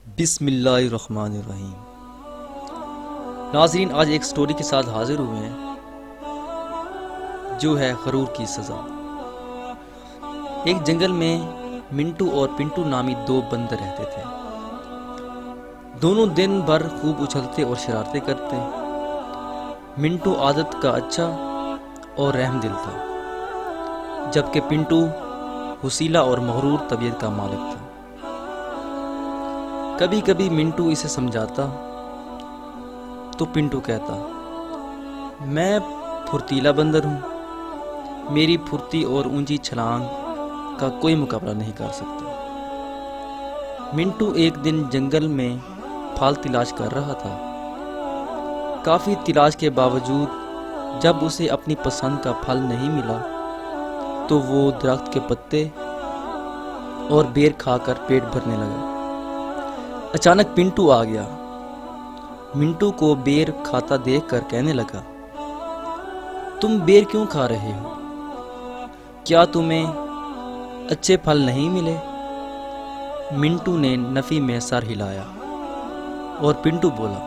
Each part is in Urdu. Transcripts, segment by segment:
بسم اللہ الرحمن الرحیم۔ ناظرین، آج ایک سٹوری کے ساتھ حاضر ہوئے ہیں جو ہے غرور کی سزا۔ ایک جنگل میں منٹو اور پنٹو نامی دو بندر رہتے تھے۔ دونوں دن بھر خوب اچھلتے اور شرارتیں کرتے۔ منٹو عادت کا اچھا اور رحم دل تھا، جبکہ پنٹو حسیلہ اور مغرور طبیعت کا مالک تھا۔ کبھی کبھی منٹو اسے سمجھاتا تو پنٹو کہتا، میں پھرتیلا بندر ہوں، میری پھرتی اور اونچی چھلانگ کا کوئی مقابلہ نہیں کر سکتا۔ منٹو ایک دن جنگل میں پھل تلاش کر رہا تھا۔ کافی تلاش کے باوجود جب اسے اپنی پسند کا پھل نہیں ملا تو وہ درخت کے پتے اور بیر کھا کر پیٹ بھرنے لگا۔ اچانک پنٹو آ گیا۔ منٹو کو بیر کھاتا دیکھ کر کہنے لگا، تم بیر کیوں کھا رہے ہو؟ کیا تمہیں اچھے پھل نہیں ملے؟ منٹو نے نفی میں سر ہلایا اور پنٹو بولا،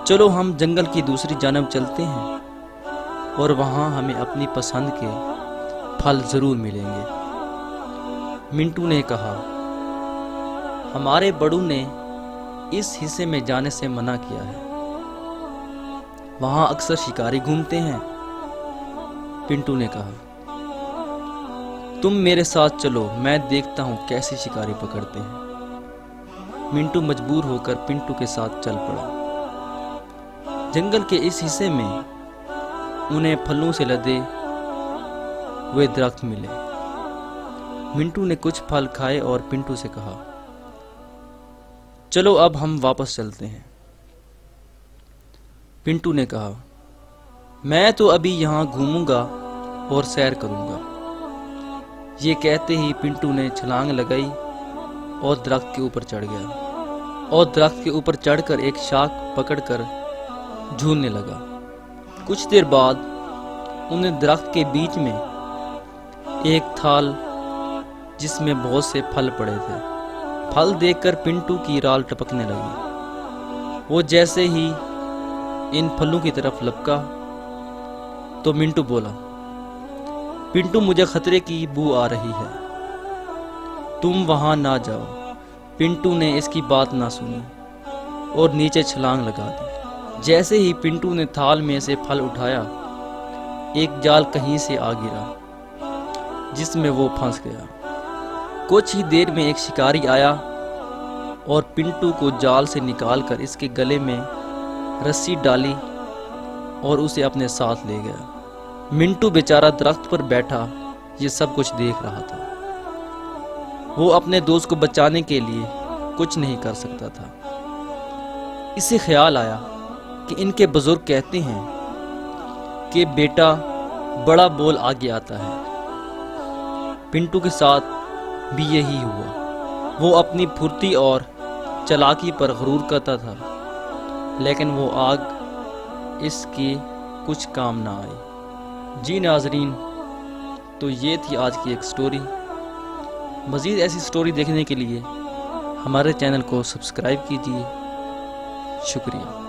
چلو ہم جنگل کی دوسری جانب چلتے ہیں اور وہاں ہمیں اپنی پسند کے پھل ضرور ملیں گے۔ منٹو نے کہا، ہمارے بڑوں نے اس حصے میں جانے سے منع کیا ہے، وہاں اکثر شکاری گھومتے ہیں۔ پنٹو نے کہا، تم میرے ساتھ چلو، میں دیکھتا ہوں کیسے شکاری پکڑتے ہیں۔ منٹو مجبور ہو کر پنٹو کے ساتھ چل پڑا۔ جنگل کے اس حصے میں انہیں پھلوں سے لدے ہوئے درخت ملے۔ منٹو نے کچھ پھل کھائے اور پنٹو سے کہا، چلو اب ہم واپس چلتے ہیں۔ پنٹو نے کہا، میں تو ابھی یہاں گھوموں گا اور سیر کروں گا۔ یہ کہتے ہی پنٹو نے چھلانگ لگائی اور درخت کے اوپر چڑھ گیا اور درخت کے اوپر چڑھ کر ایک شاخ پکڑ کر جھولنے لگا۔ کچھ دیر بعد انہیں درخت کے بیچ میں ایک تھال جس میں بہت سے پھل پڑے تھے۔ پھل دیکھ کر پنٹو کی رال ٹپکنے لگی۔ وہ جیسے ہی ان پھلوں کی طرف لپکا تو منٹو بولا، پنٹو مجھے خطرے کی بو آ رہی ہے، تم وہاں نہ جاؤ۔ پنٹو نے اس کی بات نہ سنی اور نیچے چھلانگ لگا دی۔ جیسے ہی پنٹو نے تھال میں سے پھل اٹھایا، ایک جال کہیں سے آ گرا جس میں وہ پھنس گیا۔ کچھ ہی دیر میں ایک شکاری آیا اور پنٹو کو جال سے نکال کر اس کے گلے میں رسی ڈالی اور اسے اپنے ساتھ لے گیا۔ منٹو بیچارہ درخت پر بیٹھا یہ سب کچھ دیکھ رہا تھا۔ وہ اپنے دوست کو بچانے کے لیے کچھ نہیں کر سکتا تھا۔ اسے خیال آیا کہ ان کے بزرگ کہتے ہیں کہ بیٹا بڑا بول آگے آتا ہے۔ پنٹو کے ساتھ بھی یہی ہوا۔ وہ اپنی پھرتی اور چالاکی پر غرور کرتا تھا، لیکن وہ آگ اس کی کچھ کام نہ آئی۔ جی ناظرین، تو یہ تھی آج کی ایک سٹوری۔ مزید ایسی سٹوری دیکھنے کے لیے ہمارے چینل کو سبسکرائب کیجیے۔ شکریہ۔